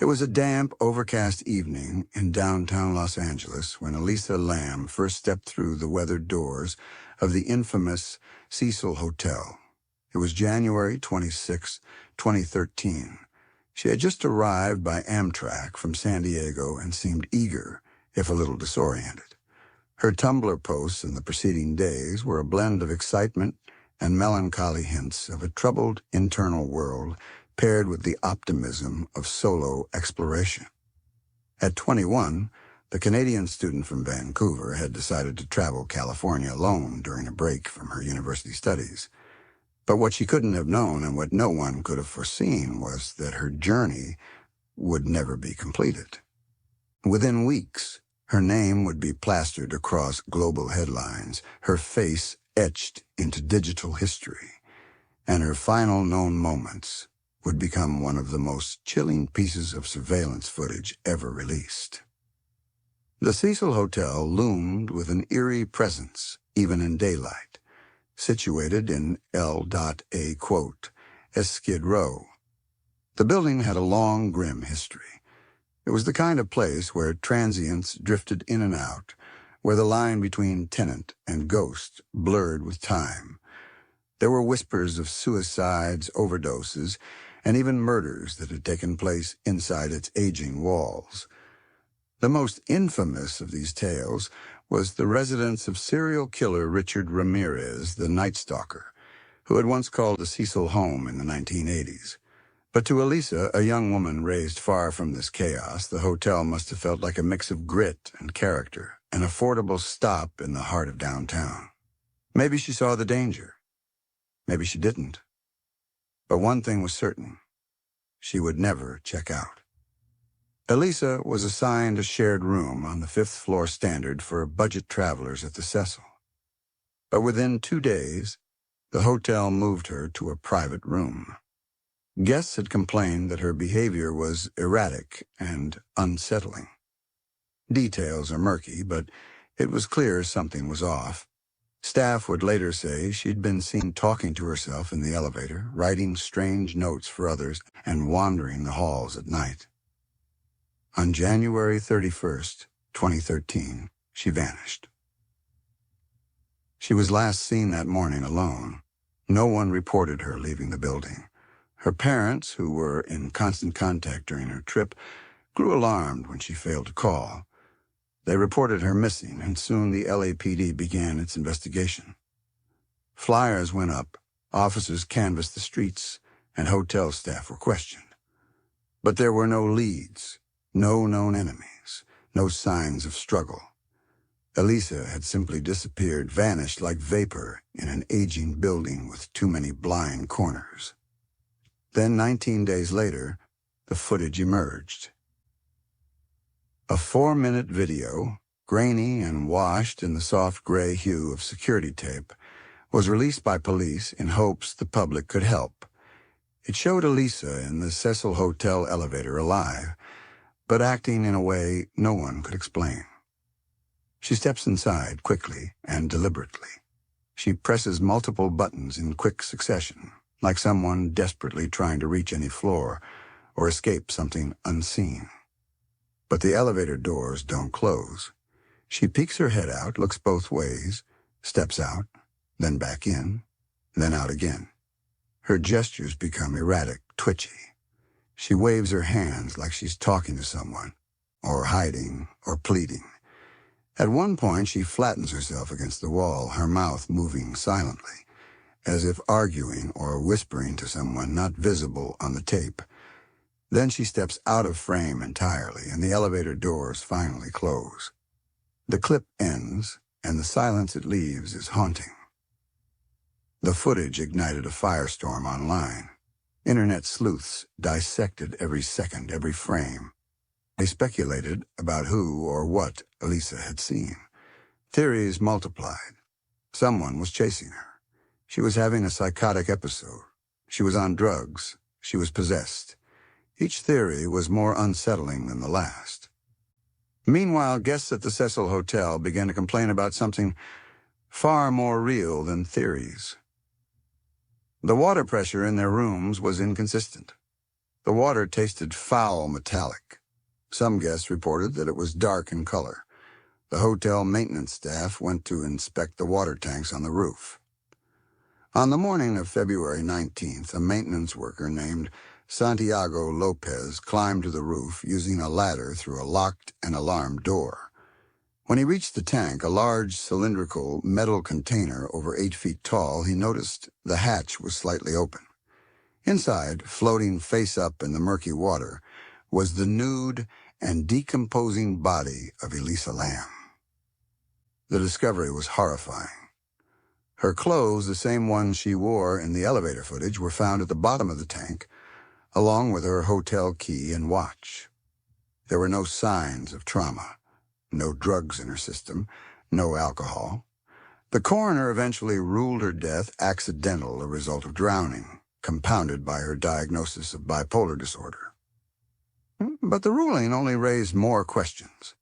It was a damp, overcast evening in downtown Los Angeles when Elisa Lam first stepped through the weathered doors of the infamous Cecil Hotel. It was January 26, 2013. She had just arrived by Amtrak from San Diego and seemed eager, if a little disoriented. Her Tumblr posts in the preceding days were a blend of excitement and melancholy hints of a troubled internal world paired with the optimism of solo exploration. At 21, the Canadian student from Vancouver had decided to travel California alone during a break from her university studies. But what she couldn't have known and what no one could have foreseen was that her journey would never be completed. Within weeks, her name would be plastered across global headlines, her face etched into digital history, and her final known moments would become one of the most chilling pieces of surveillance footage ever released. The Cecil Hotel loomed with an eerie presence, even in daylight, situated in L.A. Skid Row. The building had a long, grim history. It was the kind of place where transients drifted in and out, where the line between tenant and ghost blurred with time. There were whispers of suicides, overdoses, and even murders that had taken place inside its aging walls. The most infamous of these tales was the residence of serial killer Richard Ramirez, the Night Stalker, who had once called the Cecil home in the 1980s. But to Elisa, a young woman raised far from this chaos, the hotel must have felt like a mix of grit and character, an affordable stop in the heart of downtown. Maybe she saw the danger. Maybe she didn't. But one thing was certain. She would never check out. Elisa was assigned a shared room on the 5th floor standard for budget travelers at the Cecil. But within 2 days, the hotel moved her to a private room. Guests had complained that her behavior was erratic and unsettling. Details are murky, but it was clear something was off. Staff would later say she'd been seen talking to herself in the elevator, writing strange notes for others, and wandering the halls at night. On January 31st, 2013, she vanished. She was last seen that morning alone. No one reported her leaving the building. Her parents, who were in constant contact during her trip, grew alarmed when she failed to call. They reported her missing, and soon the LAPD began its investigation. Flyers went up, officers canvassed the streets, and hotel staff were questioned. But there were no leads, no known enemies, no signs of struggle. Elisa had simply disappeared, vanished like vapor in an aging building with too many blind corners. Then, 19 days later, the footage emerged. A 4-minute video, grainy and washed in the soft gray hue of security tape, was released by police in hopes the public could help. It showed Elisa in the Cecil Hotel elevator alive, but acting in a way no one could explain. She steps inside quickly and deliberately. She presses multiple buttons in quick succession, like someone desperately trying to reach any floor or escape something unseen. But the elevator doors don't close. She peeks her head out, looks both ways, steps out, then back in, then out again. Her gestures become erratic, twitchy. She waves her hands like she's talking to someone, or hiding, or pleading. At one point, she flattens herself against the wall, her mouth moving silently, as if arguing or whispering to someone not visible on the tape. Then she steps out of frame entirely, and the elevator doors finally close. The clip ends, and the silence it leaves is haunting. The footage ignited a firestorm online. Internet sleuths dissected every second, every frame. They speculated about who or what Elisa had seen. Theories multiplied. Someone was chasing her. She was having a psychotic episode. She was on drugs. She was possessed. Each theory was more unsettling than the last. Meanwhile, guests at the Cecil Hotel began to complain about something far more real than theories. The water pressure in their rooms was inconsistent. The water tasted foul metallic. Some guests reported that it was dark in color. The hotel maintenance staff went to inspect the water tanks on the roof. On the morning of February 19th, a maintenance worker named Santiago Lopez climbed to the roof using a ladder through a locked and alarmed door. When he reached the tank, a large cylindrical metal container over 8 feet tall, he noticed the hatch was slightly open. Inside, floating face up in the murky water, was the nude and decomposing body of Elisa Lam. The discovery was horrifying. Her clothes, the same ones she wore in the elevator footage, were found at the bottom of the tank, along with her hotel key and watch. There were no signs of trauma, no drugs in her system, no alcohol. The coroner eventually ruled her death accidental, a result of drowning, compounded by her diagnosis of bipolar disorder. But the ruling only raised more questions.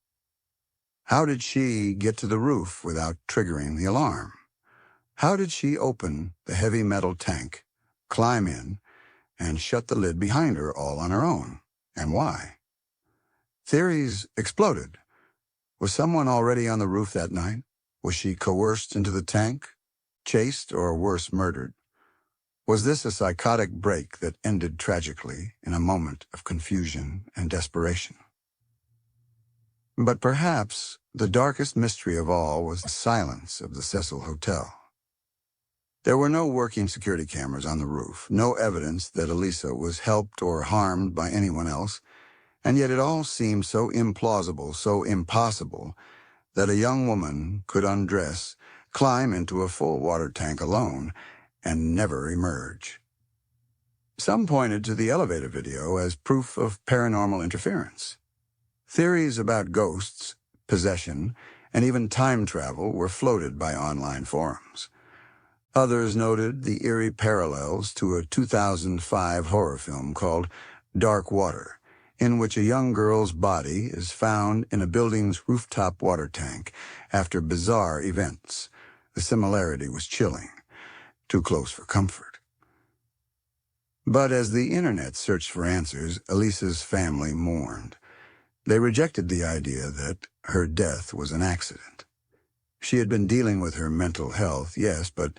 How did she get to the roof without triggering the alarm? How did she open the heavy metal tank, climb in, and shut the lid behind her all on her own? And why? Theories exploded. Was someone already on the roof that night? Was she coerced into the tank, chased, or worse, murdered? Was this a psychotic break that ended tragically in a moment of confusion and desperation? But perhaps the darkest mystery of all was the silence of the Cecil Hotel. There were no working security cameras on the roof, no evidence that Elisa was helped or harmed by anyone else, and yet it all seemed so implausible, so impossible, that a young woman could undress, climb into a full water tank alone, and never emerge. Some pointed to the elevator video as proof of paranormal interference. Theories about ghosts, possession, and even time travel were floated by online forums. Others noted the eerie parallels to a 2005 horror film called Dark Water, in which a young girl's body is found in a building's rooftop water tank after bizarre events. The similarity was chilling, too close for comfort. But as the internet searched for answers, Elisa's family mourned. They rejected the idea that her death was an accident. She had been dealing with her mental health, yes, but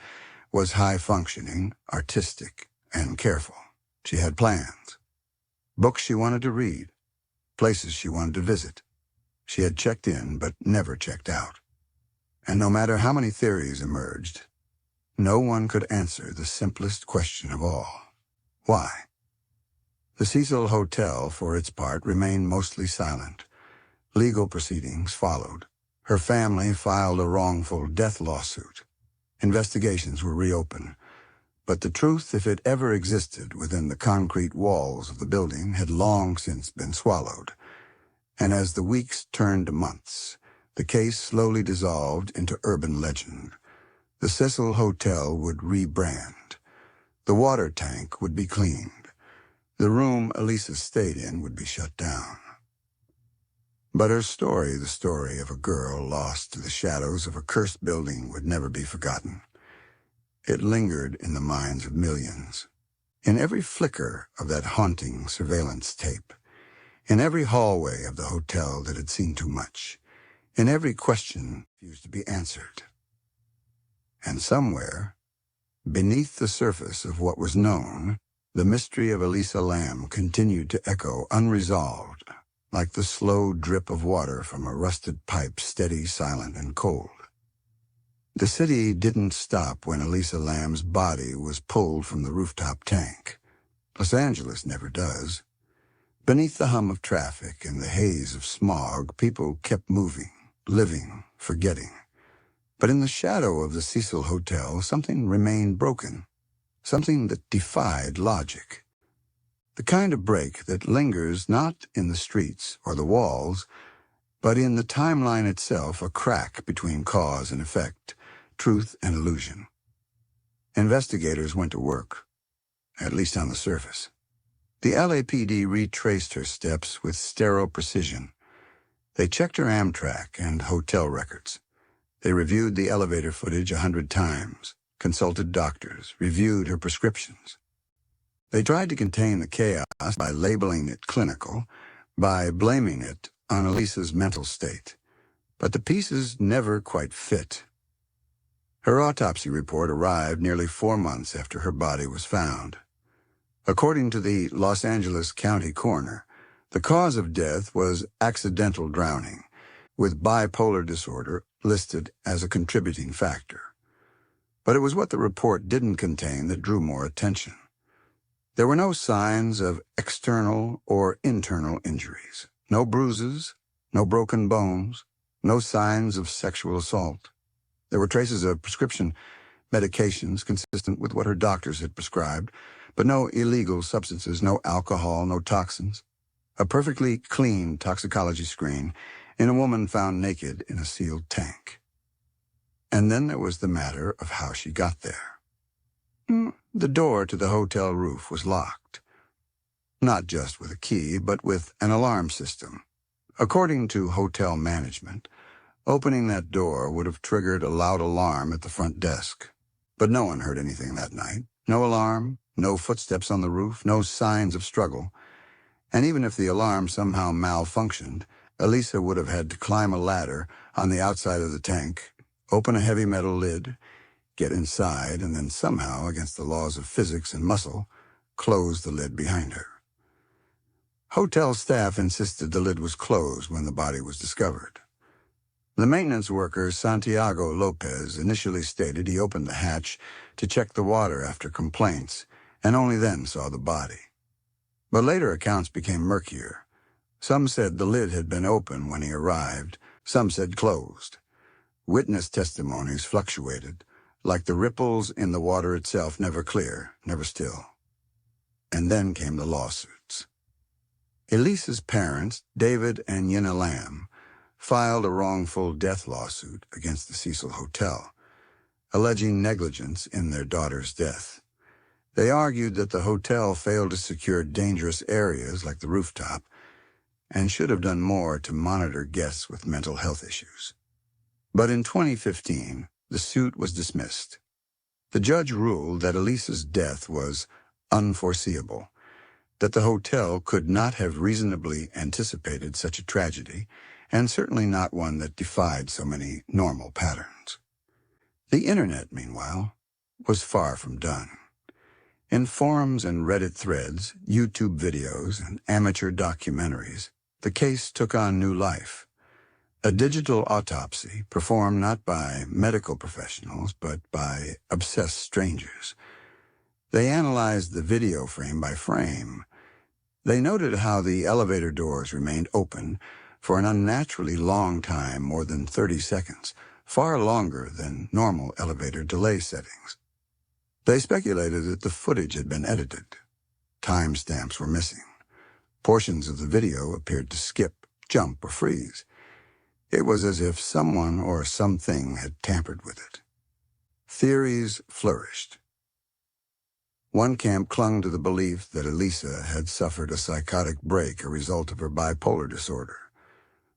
was high-functioning, artistic, and careful. She had plans. Books she wanted to read, places she wanted to visit. She had checked in, but never checked out. And no matter how many theories emerged, no one could answer the simplest question of all. Why? The Cecil Hotel, for its part, remained mostly silent. Legal proceedings followed. Her family filed a wrongful death lawsuit. Investigations were reopened. But the truth, if it ever existed within the concrete walls of the building, had long since been swallowed. And as the weeks turned to months, the case slowly dissolved into urban legend. The Cecil Hotel would rebrand. The water tank would be cleaned. The room Elisa stayed in would be shut down. But her story, the story of a girl lost to the shadows of a cursed building, would never be forgotten. It lingered in the minds of millions. In every flicker of that haunting surveillance tape, in every hallway of the hotel that had seen too much, in every question refused to be answered. And somewhere, beneath the surface of what was known, the mystery of Elisa Lam continued to echo unresolved, like the slow drip of water from a rusted pipe, steady, silent, and cold. The city didn't stop when Elisa Lam's body was pulled from the rooftop tank. Los Angeles never does. Beneath the hum of traffic and the haze of smog, people kept moving, living, forgetting. But in the shadow of the Cecil Hotel, something remained broken, something that defied logic. The kind of break that lingers not in the streets or the walls, but in the timeline itself, a crack between cause and effect, truth and illusion. Investigators went to work, at least on the surface. The LAPD retraced her steps with sterile precision. They checked her Amtrak and hotel records. They reviewed the elevator footage 100 times, consulted doctors, reviewed her prescriptions. They tried to contain the chaos by labeling it clinical, by blaming it on Elisa's mental state. But the pieces never quite fit. Her autopsy report arrived nearly 4 months after her body was found. According to the Los Angeles County coroner, the cause of death was accidental drowning, with bipolar disorder listed as a contributing factor. But it was what the report didn't contain that drew more attention. There were no signs of external or internal injuries, no bruises, no broken bones, no signs of sexual assault. There were traces of prescription medications consistent with what her doctors had prescribed, but no illegal substances, no alcohol, no toxins. A perfectly clean toxicology screen in a woman found naked in a sealed tank. And then there was the matter of how she got there. The door to the hotel roof was locked. Not just with a key, but with an alarm system. According to hotel management, opening that door would have triggered a loud alarm at the front desk. But no one heard anything that night. No alarm, no footsteps on the roof, no signs of struggle. And even if the alarm somehow malfunctioned, Elisa would have had to climb a ladder on the outside of the tank, open a heavy metal lid, get inside, and then somehow, against the laws of physics and muscle, close the lid behind her. Hotel staff insisted the lid was closed when the body was discovered. The maintenance worker, Santiago Lopez, initially stated he opened the hatch to check the water after complaints, and only then saw the body. But later accounts became murkier. Some said the lid had been open when he arrived, some said closed. Witness testimonies fluctuated, like the ripples in the water itself, never clear, never still. And then came the lawsuits. Elisa's parents, David and Una Lam, filed a wrongful death lawsuit against the Cecil Hotel, alleging negligence in their daughter's death. They argued that the hotel failed to secure dangerous areas like the rooftop and should have done more to monitor guests with mental health issues. But in 2015, the suit was dismissed. The judge ruled that Elisa's death was unforeseeable, that the hotel could not have reasonably anticipated such a tragedy, and certainly not one that defied so many normal patterns. The Internet, meanwhile, was far from done. In forums and Reddit threads, YouTube videos, and amateur documentaries, the case took on new life. A digital autopsy performed not by medical professionals, but by obsessed strangers. They analyzed the video frame by frame. They noted how the elevator doors remained open for an unnaturally long time, more than 30 seconds, far longer than normal elevator delay settings. They speculated that the footage had been edited. Timestamps were missing. Portions of the video appeared to skip, jump, or freeze. It was as if someone or something had tampered with it. Theories flourished. One camp clung to the belief that Elisa had suffered a psychotic break, a result of her bipolar disorder.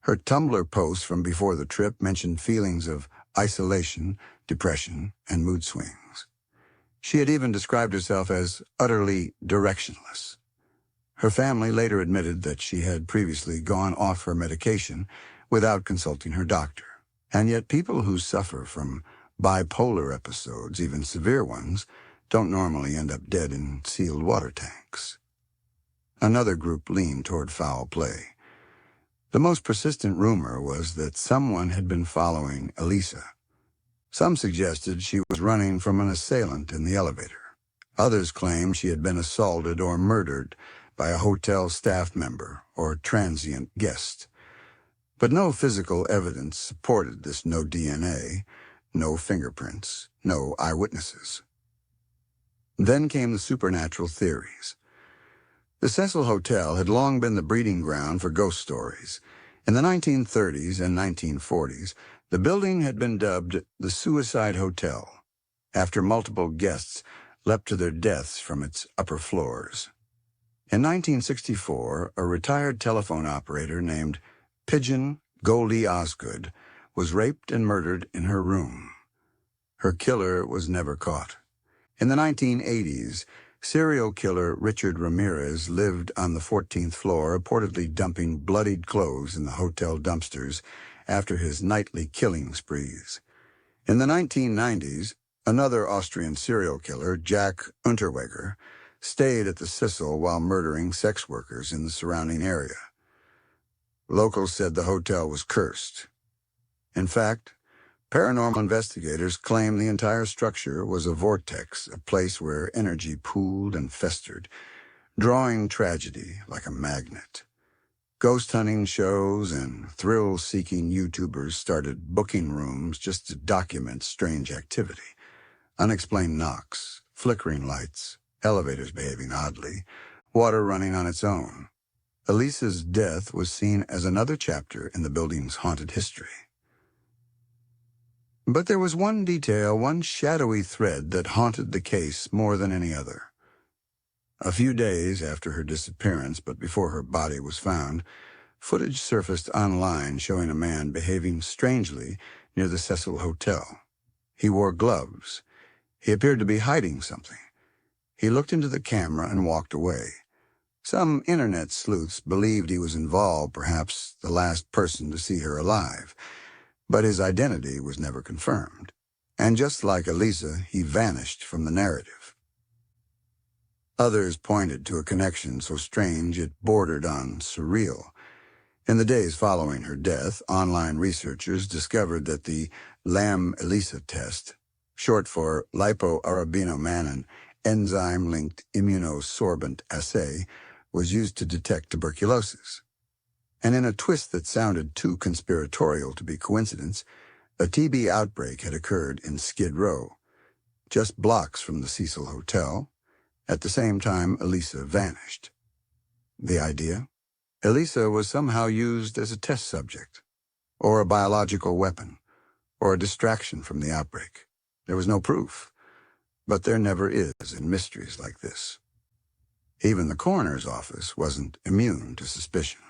Her Tumblr posts from before the trip mentioned feelings of isolation, depression, and mood swings. She had even described herself as utterly directionless. Her family later admitted that she had previously gone off her medication without consulting her doctor. And yet people who suffer from bipolar episodes, even severe ones, don't normally end up dead in sealed water tanks. Another group leaned toward foul play. The most persistent rumor was that someone had been following Elisa. Some suggested she was running from an assailant in the elevator. Others claimed she had been assaulted or murdered by a hotel staff member or transient guest. But no physical evidence supported this. No DNA, no fingerprints, no eyewitnesses. Then came the supernatural theories. The Cecil Hotel had long been the breeding ground for ghost stories. In the 1930s and 1940s, the building had been dubbed the Suicide Hotel, after multiple guests leapt to their deaths from its upper floors. In 1964, a retired telephone operator named Pigeon Goldie Osgood was raped and murdered in her room. Her killer was never caught. In the 1980s, Serial killer Richard Ramirez lived on the 14th floor, reportedly dumping bloodied clothes in the hotel dumpsters after his nightly killing sprees. In the 1990s, another Austrian serial killer, Jack Unterweger, stayed at the Cecil while murdering sex workers in the surrounding area. Locals said the hotel was cursed. In fact, paranormal investigators claim the entire structure was a vortex, a place where energy pooled and festered, drawing tragedy like a magnet. Ghost hunting shows and thrill-seeking YouTubers started booking rooms just to document strange activity. Unexplained knocks, flickering lights, elevators behaving oddly, water running on its own. Elisa's death was seen as another chapter in the building's haunted history. But there was one detail, one shadowy thread that haunted the case more than any other. A few days after her disappearance, but before her body was found, footage surfaced online showing a man behaving strangely near the Cecil Hotel. He wore gloves. He appeared to be hiding something. He looked into the camera and walked away. Some internet sleuths believed he was involved, perhaps the last person to see her alive. But his identity was never confirmed. And just like Elisa, he vanished from the narrative. Others pointed to a connection so strange it bordered on surreal. In the days following her death, online researchers discovered that the Lam-Elisa test, short for lipoarabinomannan enzyme-linked immunosorbent assay, was used to detect tuberculosis. And in a twist that sounded too conspiratorial to be coincidence, a TB outbreak had occurred in Skid Row, just blocks from the Cecil Hotel. At the same time, Elisa vanished. The idea? Elisa was somehow used as a test subject, or a biological weapon, or a distraction from the outbreak. There was no proof, but there never is in mysteries like this. Even the coroner's office wasn't immune to suspicion.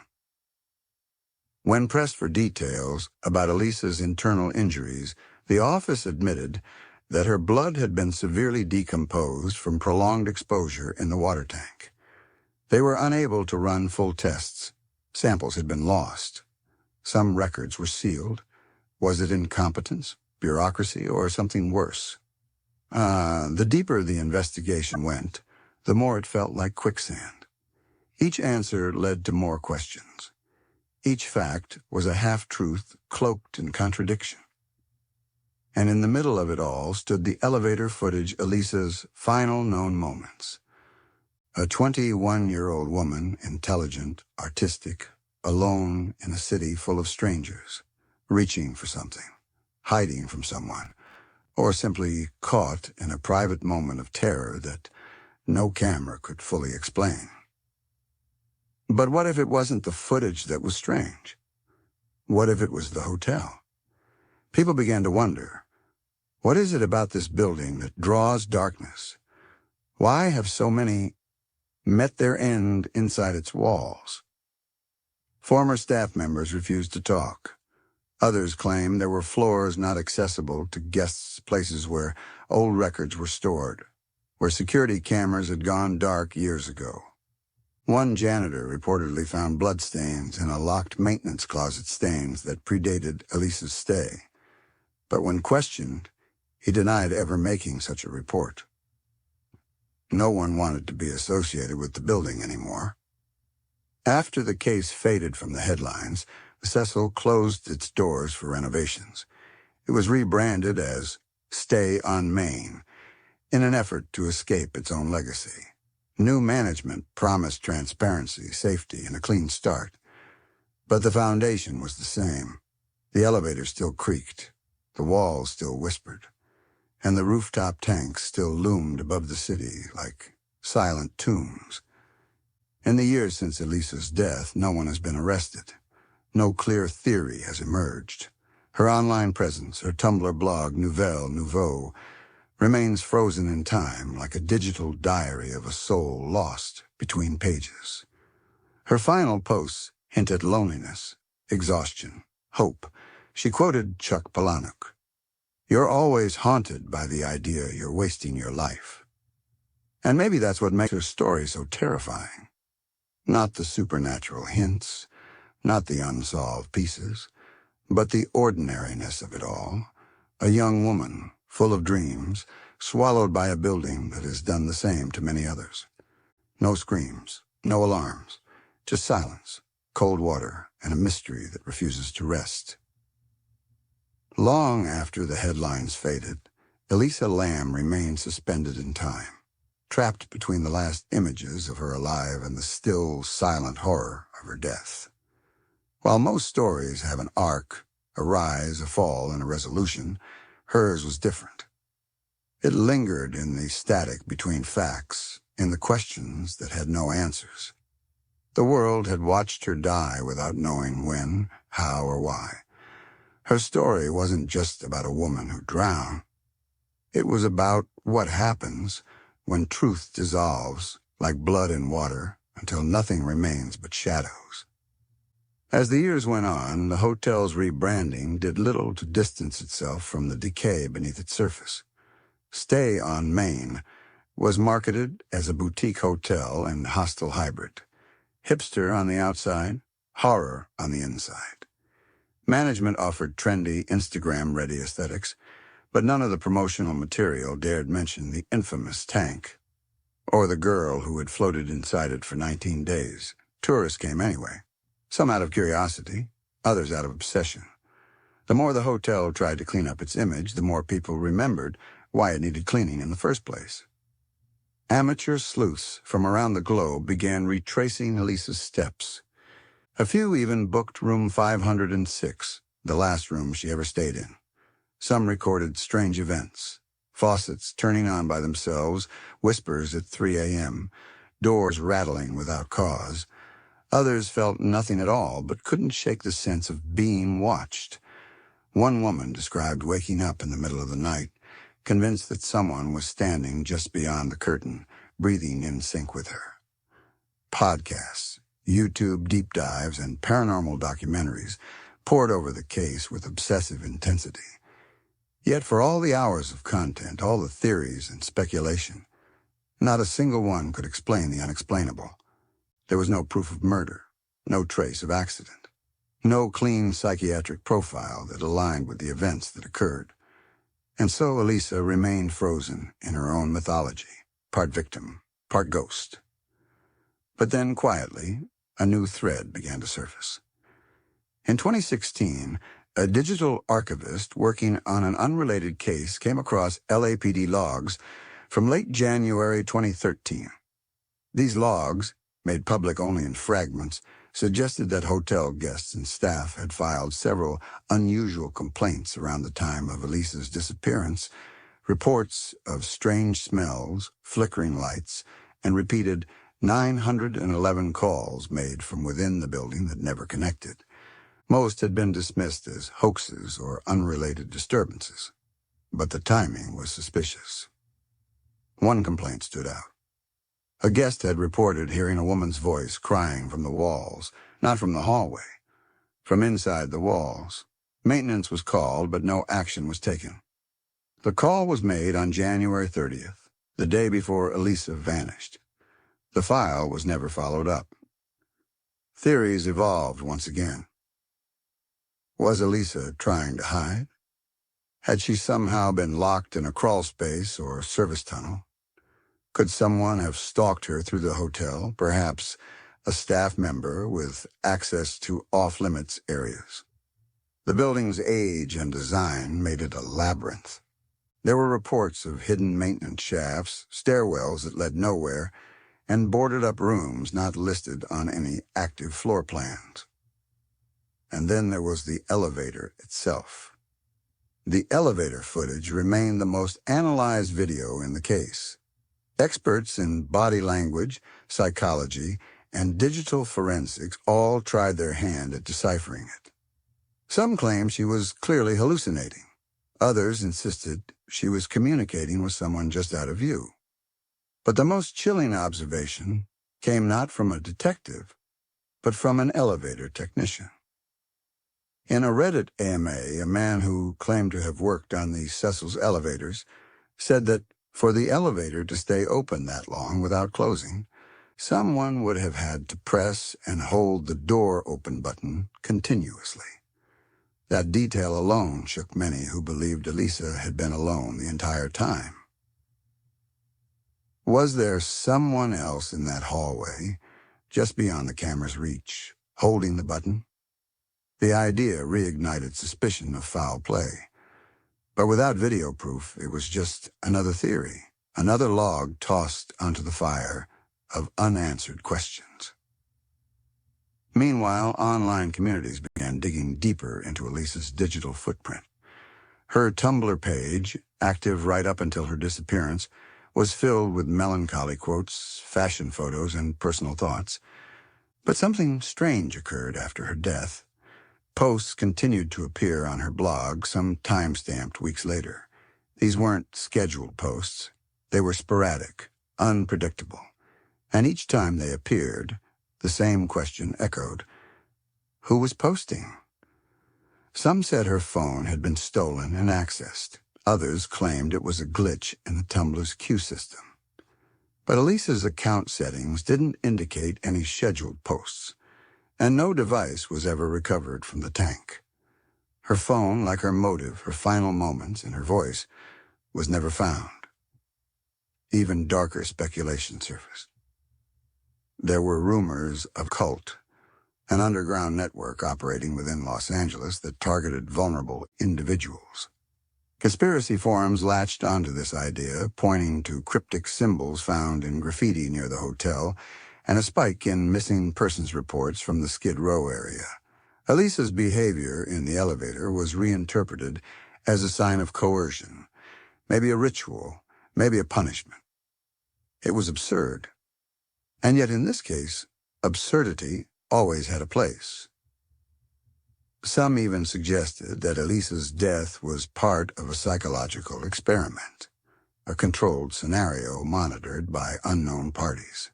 When pressed for details about Elisa's internal injuries, the office admitted that her blood had been severely decomposed from prolonged exposure in the water tank. They were unable to run full tests. Samples had been lost. Some records were sealed. Was it incompetence, bureaucracy, or something worse? The deeper the investigation went, the more it felt like quicksand. Each answer led to more questions. Each fact was a half-truth cloaked in contradiction. And in the middle of it all stood the elevator footage, Elisa's final known moments. A 21-year-old woman, intelligent, artistic, alone in a city full of strangers, reaching for something, hiding from someone, or simply caught in a private moment of terror that no camera could fully explain. But what if it wasn't the footage that was strange? What if it was the hotel? People began to wonder, what is it about this building that draws darkness? Why have so many met their end inside its walls? Former staff members refused to talk. Others claimed there were floors not accessible to guests, places where old records were stored, where security cameras had gone dark years ago. One janitor reportedly found bloodstains in a locked maintenance closet, stains that predated Elisa's stay. But when questioned, he denied ever making such a report. No one wanted to be associated with the building anymore. After the case faded from the headlines, the Cecil closed its doors for renovations. It was rebranded as Stay on Main, in an effort to escape its own legacy. New management promised transparency, safety, and a clean start. But the foundation was the same. The elevator still creaked, the walls still whispered, and the rooftop tanks still loomed above the city like silent tombs. In the years since Elisa's death, no one has been arrested. No clear theory has emerged. Her online presence, her Tumblr blog, Nouvelle Nouveau, remains frozen in time like a digital diary of a soul lost between pages. Her final posts hint at loneliness, exhaustion, hope. She quoted Chuck Palahniuk, "You're always haunted by the idea you're wasting your life." And maybe that's what makes her story so terrifying. Not the supernatural hints, not the unsolved pieces, but the ordinariness of it all. A young woman, full of dreams, swallowed by a building that has done the same to many others. No screams, no alarms, just silence, cold water, and a mystery that refuses to rest. Long after the headlines faded, Elisa Lam remained suspended in time, trapped between the last images of her alive and the still, silent horror of her death. While most stories have an arc, a rise, a fall, and a resolution, hers was different. It lingered in the static between facts, in the questions that had no answers. The world had watched her die without knowing when, how, or why. Her story wasn't just about a woman who drowned. It was about what happens when truth dissolves like blood in water until nothing remains but shadows. As the years went on, the hotel's rebranding did little to distance itself from the decay beneath its surface. Stay on Main was marketed as a boutique hotel and hostel hybrid. Hipster on the outside, horror on the inside. Management offered trendy, Instagram-ready aesthetics, but none of the promotional material dared mention the infamous tank, or the girl who had floated inside it for 19 days. Tourists came anyway, some out of curiosity, others out of obsession. The more the hotel tried to clean up its image, the more people remembered why it needed cleaning in the first place. Amateur sleuths from around the globe began retracing Elisa's steps. A few even booked room 506, the last room she ever stayed in. Some recorded strange events, faucets turning on by themselves, whispers at 3 a.m., doors rattling without cause. Others felt nothing at all, but couldn't shake the sense of being watched. One woman described waking up in the middle of the night, convinced that someone was standing just beyond the curtain, breathing in sync with her. Podcasts, YouTube deep dives, and paranormal documentaries poured over the case with obsessive intensity. Yet for all the hours of content, all the theories and speculation, not a single one could explain the unexplainable. There was no proof of murder, no trace of accident, no clean psychiatric profile that aligned with the events that occurred. And so Elisa remained frozen in her own mythology, part victim, part ghost. But then, quietly, a new thread began to surface. In 2016, a digital archivist working on an unrelated case came across LAPD logs from late January 2013. These logs, made public only in fragments, suggested that hotel guests and staff had filed several unusual complaints around the time of Elisa's disappearance, reports of strange smells, flickering lights, and repeated 911 calls made from within the building that never connected. Most had been dismissed as hoaxes or unrelated disturbances, but the timing was suspicious. One complaint stood out. A guest had reported hearing a woman's voice crying from the walls, not from the hallway, from inside the walls. Maintenance was called, but no action was taken. The call was made on January 30th, the day before Elisa vanished. The file was never followed up. Theories evolved once again. Was Elisa trying to hide? Had she somehow been locked in a crawlspace or service tunnel? Could someone have stalked her through the hotel, perhaps a staff member with access to off-limits areas? The building's age and design made it a labyrinth. There were reports of hidden maintenance shafts, stairwells that led nowhere, and boarded-up rooms not listed on any active floor plans. And then there was the elevator itself. The elevator footage remained the most analyzed video in the case. Experts in body language, psychology, and digital forensics all tried their hand at deciphering it. Some claimed she was clearly hallucinating. Others insisted she was communicating with someone just out of view. But the most chilling observation came not from a detective, but from an elevator technician. In a Reddit AMA, a man who claimed to have worked on the Cecil's elevators said that For the elevator to stay open that long without closing, someone would have had to press and hold the door open button continuously. That detail alone shook many who believed Elisa had been alone the entire time. Was there someone else in that hallway, just beyond the camera's reach, holding the button? The idea reignited suspicion of foul play. But without video proof, it was just another theory, another log tossed onto the fire of unanswered questions. Meanwhile, online communities began digging deeper into Elisa's digital footprint. Her Tumblr page, active right up until her disappearance, was filled with melancholy quotes, fashion photos, and personal thoughts. But something strange occurred after her death. Posts continued to appear on her blog, some time-stamped weeks later. These weren't scheduled posts. They were sporadic, unpredictable. And each time they appeared, the same question echoed. Who was posting? Some said her phone had been stolen and accessed. Others claimed it was a glitch in the Tumblr's queue system. But Elisa's account settings didn't indicate any scheduled posts, and no device was ever recovered from the tank. Her phone, like her motive, her final moments, and her voice, was never found. Even darker speculation surfaced. There were rumors of cult, an underground network operating within Los Angeles that targeted vulnerable individuals. Conspiracy forums latched onto this idea, pointing to cryptic symbols found in graffiti near the hotel and a spike in missing persons reports from the Skid Row area. Elisa's behavior in the elevator was reinterpreted as a sign of coercion, maybe a ritual, maybe a punishment. It was absurd. And yet in this case, absurdity always had a place. Some even suggested that Elisa's death was part of a psychological experiment, a controlled scenario monitored by unknown parties.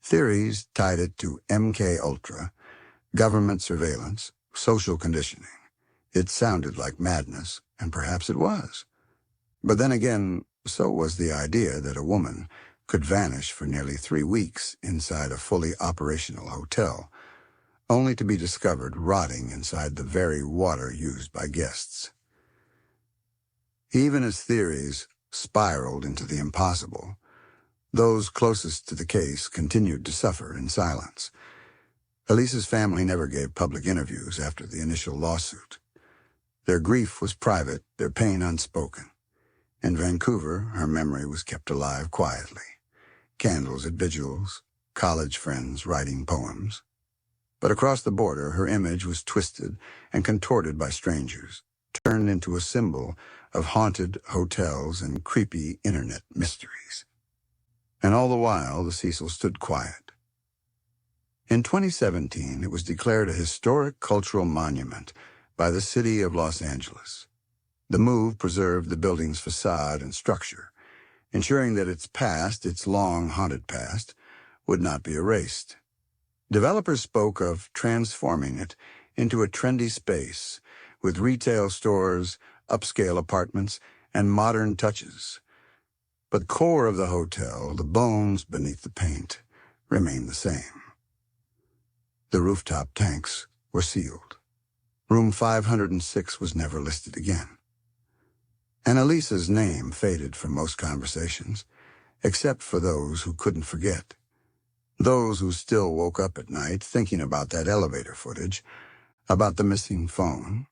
Theories tied it to MK-Ultra, government surveillance, social conditioning. It sounded like madness, and perhaps it was. But then again, so was the idea that a woman could vanish for nearly 3 weeks inside a fully operational hotel, only to be discovered rotting inside the very water used by guests. Even as theories spiraled into the impossible, those closest to the case continued to suffer in silence. Elisa's family never gave public interviews after the initial lawsuit. Their grief was private, their pain unspoken. In Vancouver, her memory was kept alive quietly. Candles at vigils, college friends writing poems. But across the border, her image was twisted and contorted by strangers, turned into a symbol of haunted hotels and creepy internet mysteries. And all the while, the Cecil stood quiet. In 2017, it was declared a historic cultural monument by the city of Los Angeles. The move preserved the building's facade and structure, ensuring that its past, its long haunted past, would not be erased. Developers spoke of transforming it into a trendy space with retail stores, upscale apartments, and modern touches. But the core of the hotel, the bones beneath the paint, remained the same. The rooftop tanks were sealed. Room 506 was never listed again. And Elisa's name faded from most conversations, except for those who couldn't forget. Those who still woke up at night thinking about that elevator footage, about the missing phone,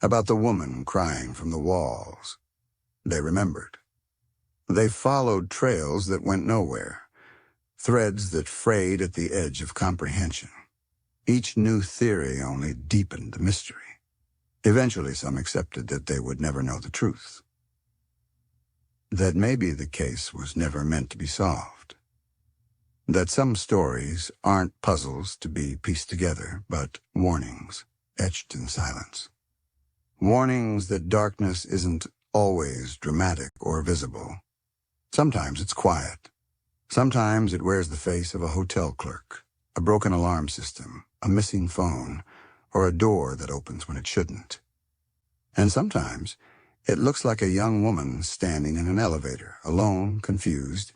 about the woman crying from the walls. They remembered. They followed trails that went nowhere, threads that frayed at the edge of comprehension. Each new theory only deepened the mystery. Eventually, some accepted that they would never know the truth. That maybe the case was never meant to be solved. That some stories aren't puzzles to be pieced together, but warnings etched in silence. Warnings that darkness isn't always dramatic or visible. Sometimes it's quiet. Sometimes it wears the face of a hotel clerk, a broken alarm system, a missing phone, or a door that opens when it shouldn't. And sometimes It looks like a young woman standing in an elevator, alone, confused,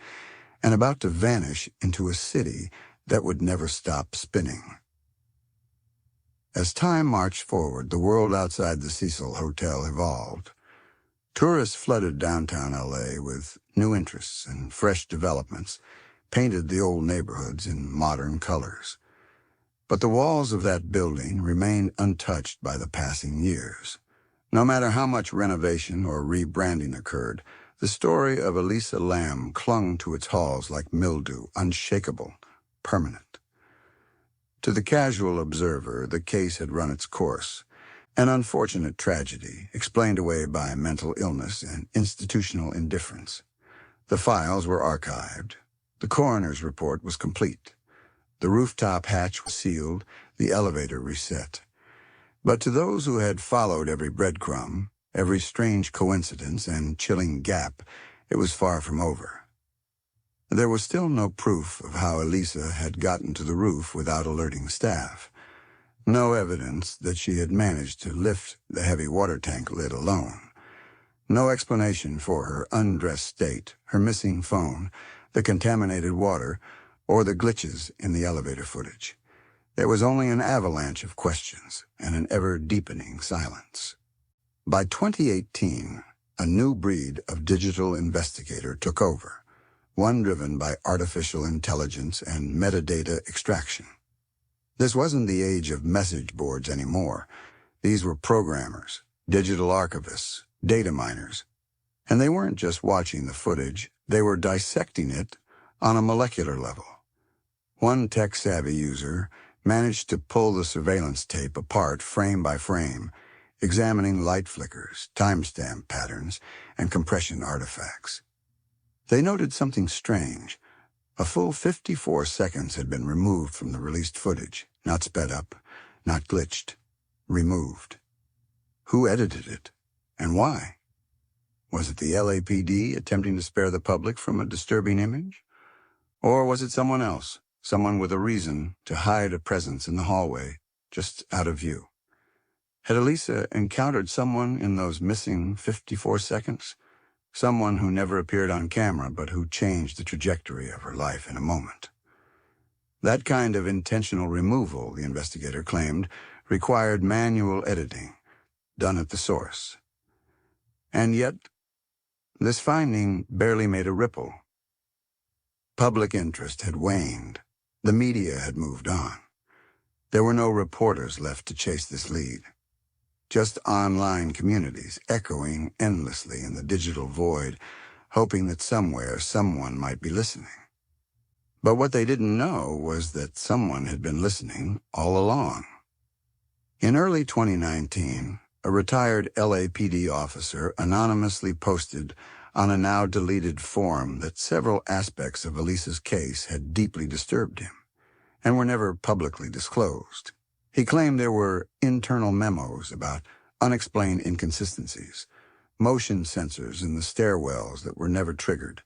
and about to vanish into a city that would never stop spinning. As time marched forward, the world outside the Cecil Hotel evolved. Tourists flooded downtown LA with new interests and fresh developments, painted the old neighborhoods in modern colors. But the walls of that building remained untouched by the passing years. No matter how much renovation or rebranding occurred, the story of Elisa Lam clung to its halls like mildew, unshakable, permanent. To the casual observer, the case had run its course. An unfortunate tragedy, explained away by mental illness and institutional indifference. The files were archived. The coroner's report was complete. The rooftop hatch was sealed, the elevator reset. But to those who had followed every breadcrumb, every strange coincidence and chilling gap, it was far from over. There was still no proof of how Elisa had gotten to the roof without alerting staff. No evidence that she had managed to lift the heavy water tank lid alone. No explanation for her undressed state, her missing phone, the contaminated water, or the glitches in the elevator footage. There was only an avalanche of questions and an ever-deepening silence. By 2018, a new breed of digital investigator took over, one driven by artificial intelligence and metadata extraction. This wasn't the age of message boards anymore. These were programmers, digital archivists, data miners. And they weren't just watching the footage, they were dissecting it on a molecular level. One tech-savvy user managed to pull the surveillance tape apart frame by frame, examining light flickers, timestamp patterns, and compression artifacts. They noted something strange. A full 54 seconds had been removed from the released footage, not sped up, not glitched, removed. Who edited it, and why? Was it the LAPD attempting to spare the public from a disturbing image? Or was it someone else, someone with a reason to hide a presence in the hallway, just out of view? Had Elisa encountered someone in those missing 54 seconds? Someone who never appeared on camera, but who changed the trajectory of her life in a moment. That kind of intentional removal, the investigator claimed, required manual editing, done at the source. And yet, this finding barely made a ripple. Public interest had waned. The media had moved on. There were no reporters left to chase this lead. Just online communities echoing endlessly in the digital void, hoping that somewhere someone might be listening. But what they didn't know was that someone had been listening all along. In early 2019, a retired LAPD officer anonymously posted on a now-deleted forum that several aspects of Elisa's case had deeply disturbed him and were never publicly disclosed. He claimed there were internal memos about unexplained inconsistencies, motion sensors in the stairwells that were never triggered,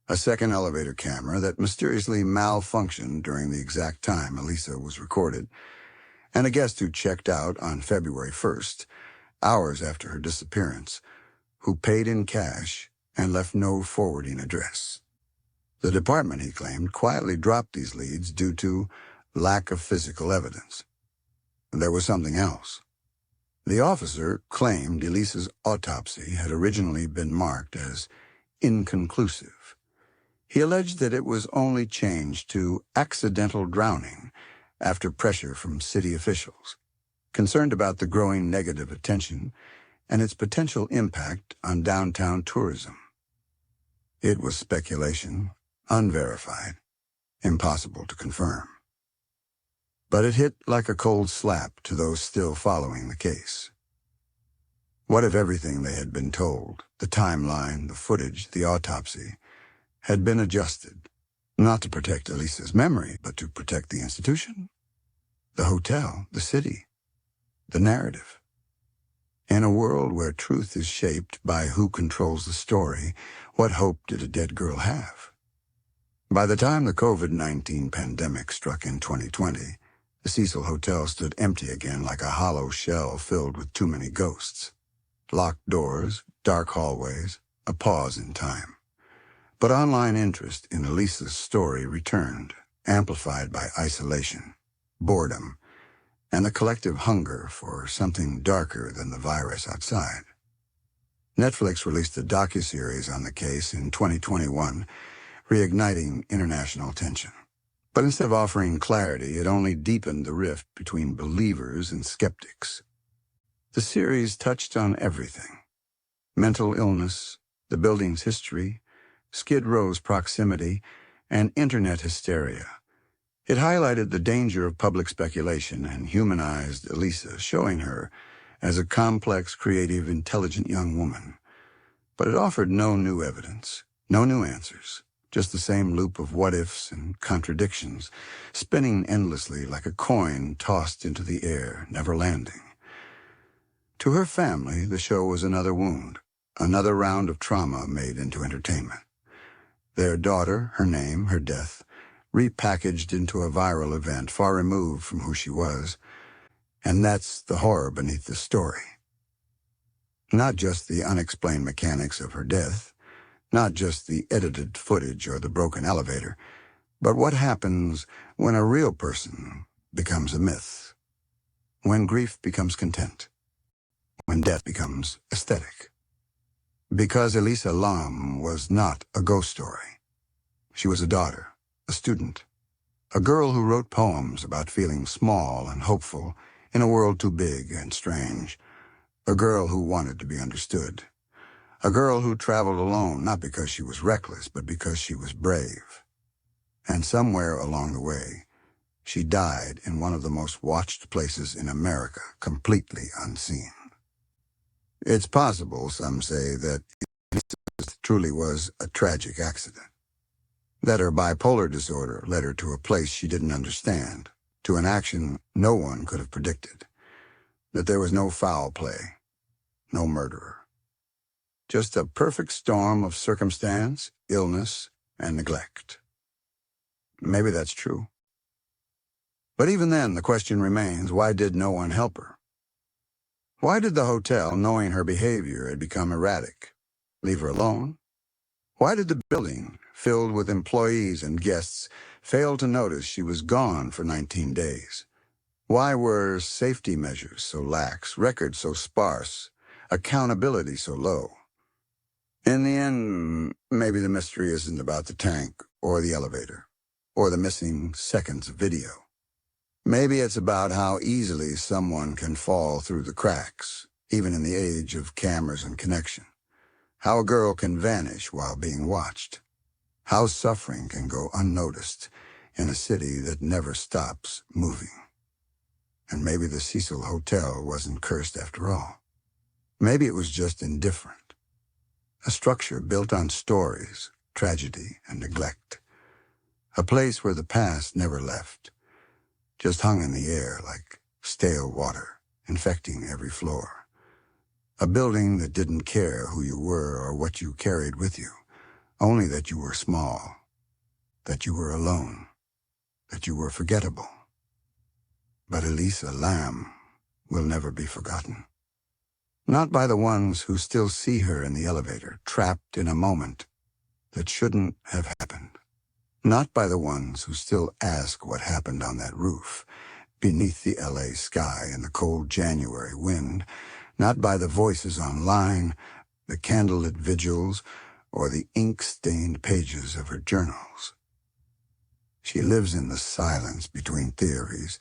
a second elevator camera that mysteriously malfunctioned during the exact time Elisa was recorded, and a guest who checked out on February 1st, hours after her disappearance, who paid in cash and left no forwarding address. The department, he claimed, quietly dropped these leads due to lack of physical evidence. There was something else. The officer claimed Elisa's autopsy had originally been marked as inconclusive. He alleged that it was only changed to accidental drowning after pressure from city officials, concerned about the growing negative attention and its potential impact on downtown tourism. It was speculation, unverified, impossible to confirm. But it hit like a cold slap to those still following the case. What if everything they had been told, the timeline, the footage, the autopsy, had been adjusted, not to protect Elisa's memory, but to protect the institution, the hotel, the city, the narrative? In a world where truth is shaped by who controls the story, what hope did a dead girl have? By the time the COVID-19 pandemic struck in 2020, the Cecil Hotel stood empty again like a hollow shell filled with too many ghosts. Locked doors, dark hallways, a pause in time. But online interest in Elisa's story returned, amplified by isolation, boredom, and a collective hunger for something darker than the virus outside. Netflix released a docuseries on the case in 2021, reigniting international attention. But instead of offering clarity, it only deepened the rift between believers and skeptics. The series touched on everything: mental illness, the building's history, Skid Row's proximity, and internet hysteria. It highlighted the danger of public speculation and humanized Elisa, showing her as a complex, creative, intelligent young woman. But it offered no new evidence, no new answers, just the same loop of what-ifs and contradictions, spinning endlessly like a coin tossed into the air, never landing. To her family, the show was another wound, another round of trauma made into entertainment. Their daughter, her name, her death, repackaged into a viral event far removed from who she was. And that's the horror beneath the story. Not just the unexplained mechanics of her death, not just the edited footage or the broken elevator, but what happens when a real person becomes a myth, when grief becomes content, when death becomes aesthetic. Because Elisa Lam was not a ghost story. She was a daughter, a student, a girl who wrote poems about feeling small and hopeful in a world too big and strange, a girl who wanted to be understood, a girl who traveled alone not because she was reckless, but because she was brave. And somewhere along the way, she died in one of the most watched places in America, completely unseen. It's possible, some say, that it truly was a tragic accident. That her bipolar disorder led her to a place she didn't understand, to an action no one could have predicted. That there was no foul play, no murderer. Just a perfect storm of circumstance, illness, and neglect. Maybe that's true. But even then, the question remains, why did no one help her? Why did the hotel, knowing her behavior had become erratic, leave her alone? Why did the building, filled with employees and guests, fail to notice she was gone for 19 days? Why were safety measures so lax, records so sparse, accountability so low? In the end, maybe the mystery isn't about the tank or the elevator or the missing seconds of video. Maybe it's about how easily someone can fall through the cracks, even in the age of cameras and connection. How a girl can vanish while being watched. How suffering can go unnoticed in a city that never stops moving. And maybe the Cecil Hotel wasn't cursed after all. Maybe it was just indifferent. A structure built on stories, tragedy, and neglect. A place where the past never left, just hung in the air like stale water, infecting every floor. A building that didn't care who you were or what you carried with you, only that you were small, that you were alone, that you were forgettable. But Elisa Lam will never be forgotten. Not by the ones who still see her in the elevator, trapped in a moment that shouldn't have happened. Not by the ones who still ask what happened on that roof, beneath the LA sky and the cold January wind. Not by the voices online, the candlelit vigils, or the ink-stained pages of her journals. She lives in the silence between theories,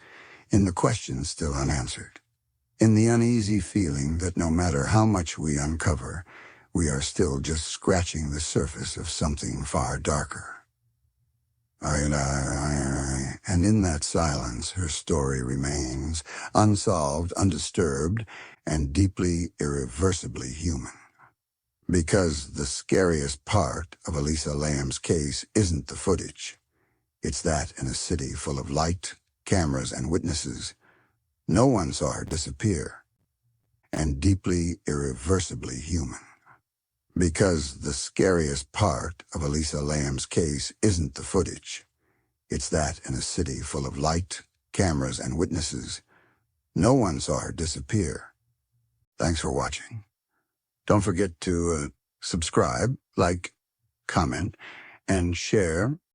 in the questions still unanswered, in the uneasy feeling that no matter how much we uncover, we are still just scratching the surface of something far darker. And in that silence, her story remains, unsolved, undisturbed, and deeply, irreversibly human. Because the scariest part of Elisa Lam's case isn't the footage. It's that in a city full of light, cameras, and witnesses, no one saw her disappear, and deeply, irreversibly human. Because the scariest part of Elisa Lam's case isn't the footage. It's that in a city full of light, cameras, and witnesses, no one saw her disappear. Thanks for watching. Don't forget to subscribe, like, comment, and share